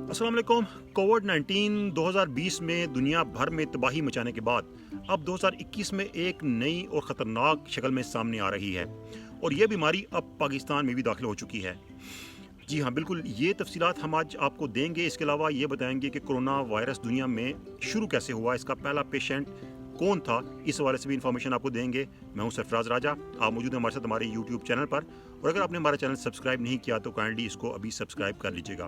अस्सलाम वालेकुम। कोविड-19 2020 में दुनिया भर में तबाही मचाने के बाद अब 2021 में एक नई और ख़तरनाक शक्ल में सामने आ रही है और ये बीमारी अब पाकिस्तान में भी दाखिल हो चुकी है। जी हाँ, बिल्कुल, ये तफ़सीलात हम आज आपको देंगे। इसके अलावा ये बताएंगे कि कोरोना वायरस दुनिया में शुरू कैसे हुआ, इसका पहला पेशेंट कौन था, इस हवाले से भी इन्फॉर्मेशन आपको देंगे। मैं हूं सरफराज राजा, आप मौजूद हैं हमारे साथ हमारे यूट्यूब चैनल पर, और अगर आपने हमारा चैनल सब्सक्राइब नहीं किया तो काइंडली इसको अभी सब्सक्राइब कर लीजिएगा।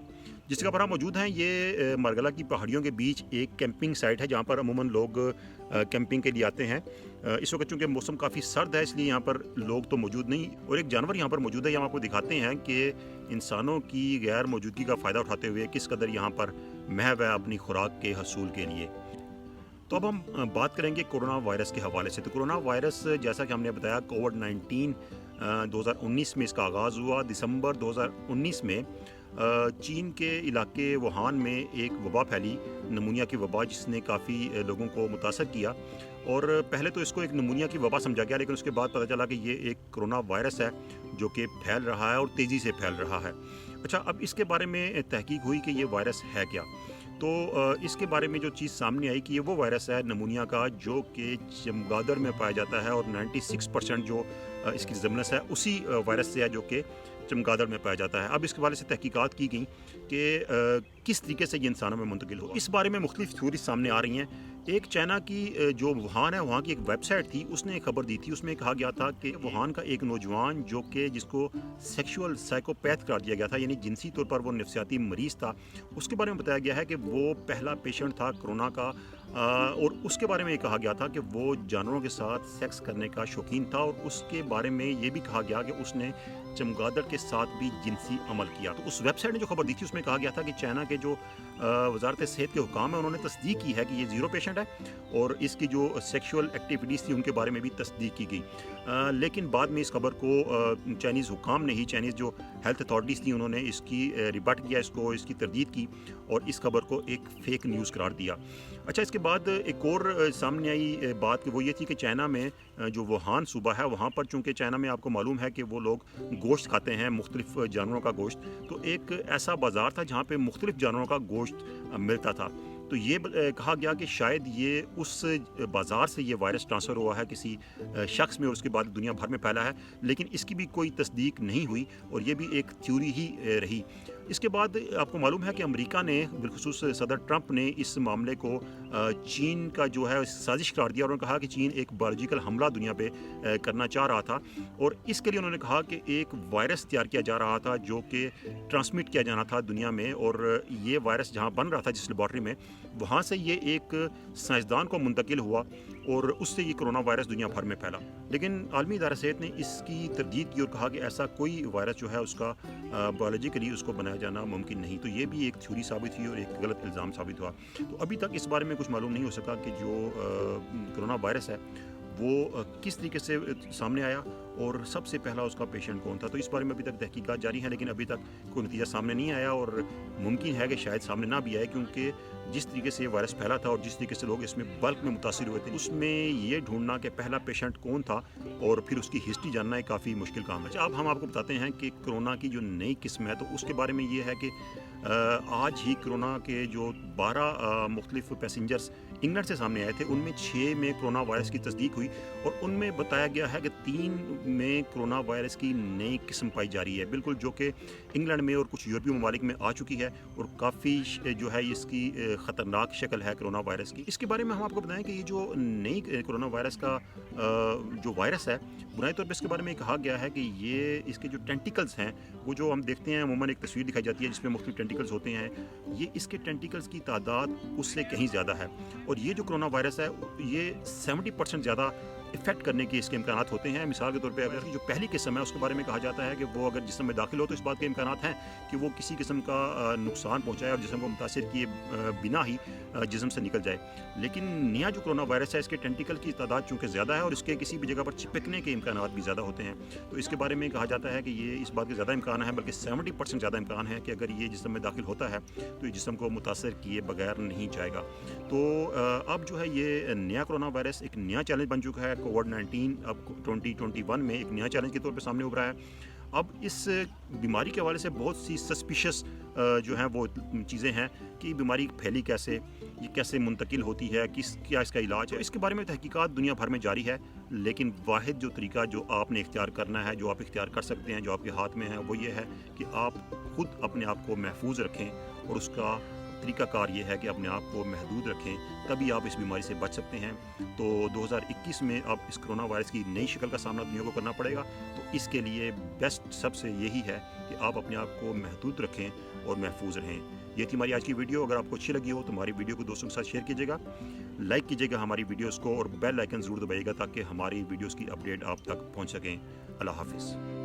जिस जगह पर हम मौजूद हैं ये मरगला की पहाड़ियों के बीच एक कैंपिंग साइट है जहाँ पर अमूमन लोग कैंपिंग के लिए आते हैं। इस वक्त चूँकि मौसम काफ़ी सर्द है इसलिए यहाँ पर लोग तो मौजूद नहीं, और एक जानवर यहाँ पर मौजूद है। हम आपको दिखाते हैं कि इंसानों की गैर मौजूदगी का फ़ायदा उठाते हुए किस कदर यहाँ पर महव है अपनी खुराक के हसूल के लिए। तो अब हम बात करेंगे कोरोना वायरस के हवाले से। तो कोरोना वायरस, जैसा कि हमने बताया, कोविड-19 2019 में इसका आगाज़ हुआ। दिसंबर 2019 में चीन के इलाके वुहान में एक वबा फैली, नमूनिया की वबा, जिसने काफ़ी लोगों को मुतासर किया। और पहले तो इसको एक नमूनिया की वबा समझा गया, लेकिन उसके बाद पता चला कि ये एक कोरोना वायरस है जो कि फैल रहा है और तेज़ी से फैल रहा है। अच्छा, अब इसके बारे में तहकीक हुई कि ये वायरस है क्या। तो इसके बारे में जो चीज़ सामने आई कि ये वो वायरस है नमूनिया का जो कि चमगादड़ में पाया जाता है, और 96% जो इसकी रिज़ेम्बलेंस है उसी वायरस से है जो कि चमगादड़ में पाया जाता है। अब इसके बारे से तहकीकात की गई कि किस तरीके से ये इंसानों में मुंतकिल हो। इस बारे में मुख्तलिफ थ्योरी सामने आ रही हैं। एक चाइना की जो वुहान है, वहाँ की एक वेबसाइट थी, उसने एक खबर दी थी। उसमें कहा गया था कि वुहान का एक नौजवान जो कि जिसको सेक्सुअल साइकोपैथ करार दिया गया था, यानी जिनसी तौर पर वो नफसियाती मरीज़ था, उसके बारे में बताया गया है कि वो पहला पेशेंट था कोरोना का। और उसके बारे में ये कहा गया था कि वो जानवरों के साथ सेक्स करने का शौकीन था, और उसके बारे में ये भी कहा गया कि उसने चमगादड़ के साथ भी जिनसी अमल किया। तो उस वेबसाइट ने जो खबर दी थी उसमें कहा गया था कि चाइना के जो वजारत सेहत के हुकाम है उन्होंने तस्दीक की है कि ये ज़ीरो पेशेंट है, और इसकी जो सेक्सुअल एक्टिविटीज़ थी उनके बारे में भी तस्दीक की गई। लेकिन बाद में इस खबर को चाइनीज़ हुकाम ने ही, चाइनीज़ जो हेल्थ अथॉरिटीज़ थी, उन्होंने इसकी रिबट किया, इसकी तरदीद की और इस खबर को एक फ़ेक न्यूज़ करार दिया। अच्छा, इसके बाद एक और सामने आई बात कि वो ये थी कि चाइना में जो वुहान सूबा है, वहाँ पर चूँकि चाइना में आपको मालूम है कि वो लोग गोश्त खाते हैं, मुख्तलिफ जानवरों का गोश्त, तो एक ऐसा बाज़ार था जहाँ पे मुख्तलिफ जानवरों का गोश्त मिलता था। तो ये कहा गया कि शायद ये उस बाज़ार से ये वायरस ट्रांसफ़र हुआ है किसी शख्स में, और उसके बाद दुनिया भर में फैला है, लेकिन इसकी भी कोई तस्दीक नहीं हुई और ये भी एक थ्योरी ही रही। इसके बाद आपको मालूम है कि अमेरिका ने, बिलखुसूस सदर ट्रंप ने, इस मामले को चीन का जो है साजिश करार दिया, और उन्होंने कहा कि चीन एक बायोलॉजिकल हमला दुनिया पे करना चाह रहा था, और इसके लिए उन्होंने कहा कि एक वायरस तैयार किया जा रहा था जो कि ट्रांसमिट किया जाना था दुनिया में, और ये वायरस जहाँ बन रहा था जिस लेबॉर्ट्री में, वहाँ से ये एक साइंसदान को मुंतकिल हुआ और उससे ये कोरोना वायरस दुनिया भर में फैला। लेकिन आलमी इदारा सेहत ने इसकी तरदीद की और कहा कि ऐसा कोई वायरस जो है उसका बायोलॉजिकली उसको बनाया जाना मुमकिन नहीं। तो ये भी एक थ्योरी साबित हुई और एक गलत इल्ज़ाम साबित हुआ। तो अभी तक इस बारे में कुछ मालूम नहीं हो सका कि जो कोरोना वायरस है वो किस तरीके से सामने आया और सबसे पहला उसका पेशेंट कौन था। तो इस बारे में अभी तक तहकीकात जारी हैं, लेकिन अभी तक कोई नतीजा सामने नहीं आया, और मुमकिन है कि शायद सामने ना भी आए, क्योंकि जिस तरीके से ये वायरस फैला था और जिस तरीके से लोग इसमें बल्क में मुतासिर हुए थे, उसमें ये ढूंढना कि पहला पेशेंट कौन था और फिर उसकी हिस्ट्री जानना एक काफ़ी मुश्किल काम है। अब हम आपको बताते हैं कि कोरोना की जो नई किस्म है, तो उसके बारे में ये है कि आज ही कोरोना के जो 12 मुख्तलिफ पैसेंजर्स इंग्लैंड से सामने आए थे, उनमें 6 में कोरोना वायरस की तस्दीक हुई, और उनमें बताया गया है कि 3 में कोरोना वायरस की नई किस्म पाई जा रही है, बिल्कुल जो कि इंग्लैंड में और कुछ यूरोपीय ममालिक में आ चुकी है, और काफ़ी जो है इसकी ख़तरनाक शक्ल है कोरोना वायरस की। इसके बारे में हम आपको बताएं कि ये जो नई कोरोना वायरस का जो वायरस है, बुनियादी तौर पर इसके बारे में कहा गया है कि ये इसके जो टेंटिकल्स हैं, वो जो हम देखते हैं अमूमन एक तस्वीर दिखाई जाती है जिसमें मुख्तलिफ टेंटिकल्स होते हैं, ये इसके टेंटिकल्स की तादाद उससे कहीं ज़्यादा है, और ये जो कोरोना वायरस है ये 70% ज़्यादा इफेक्ट करने के इसके इम्कान होते हैं। मिसाल के तौर पे अगर जो पहली किस्म है उसके बारे में कहा जाता है कि वो अगर जिस्म में दाखिल हो तो इस बात के इम्कान हैं कि वो किसी किस्म का नुकसान पहुँचाए और जिस्म को मुतासिर किए बिना ही जिस्म से निकल जाए। लेकिन नया जो कोरोना वायरस है, इसके टेंटिकल की तादाद चूँकि ज़्यादा है और इसके किसी भी जगह पर चिपकने के इम्कान भी ज़्यादा होते हैं, तो इसके बारे में कहा जाता है कि ये इस बात के ज़्यादा इम्कान है, बल्कि 70% ज़्यादा इम्कान है कि अगर ये जिस्म में दाखिल होता है तो ये जिस्म को मुतासर किए बगैर नहीं जाएगा। तो अब जो है ये नया कोरोना वायरस एक नया चैलेंज बन चुका है। कोविड-19 अब 2021 में एक नया चैलेंज के तौर पे सामने उभरा है। अब इस बीमारी के हवाले से बहुत सी सस्पिशियस जो हैं वो चीज़ें हैं कि बीमारी फैली कैसे, ये कैसे मुंतकिल होती है, क्या इसका इलाज है। इसके बारे में तहकीकात दुनिया भर में जारी है, लेकिन वाहिद जो तरीका जो आपने इख्तियार करना है, जो आप इख्तियार कर सकते हैं, जो आपके हाथ में है, वो ये है कि आप खुद अपने आप को महफूज रखें, और उसका तरीक़ाकार ये है कि अपने आप को महदूद रखें, तभी आप इस बीमारी से बच सकते हैं। तो 2021 में अब इस कोरोना वायरस की नई शक्ल का सामना दुनिया को करना पड़ेगा, तो इसके लिए बेस्ट सबसे यही है कि आप अपने आप को महदूद रखें और महफूज रहें। ये थी हमारी आज की वीडियो। अगर आपको अच्छी लगी हो तो हमारी वीडियो को दोस्तों के साथ शेयर कीजिएगा, लाइक कीजिएगा हमारी वीडियोज़ को, और बेल आइकन ज़रूर दबाइएगा ताकि हमारी वीडियोज़ की अपडेट आप तक पहुँच सकें। अल्लाह हाफ़िज़।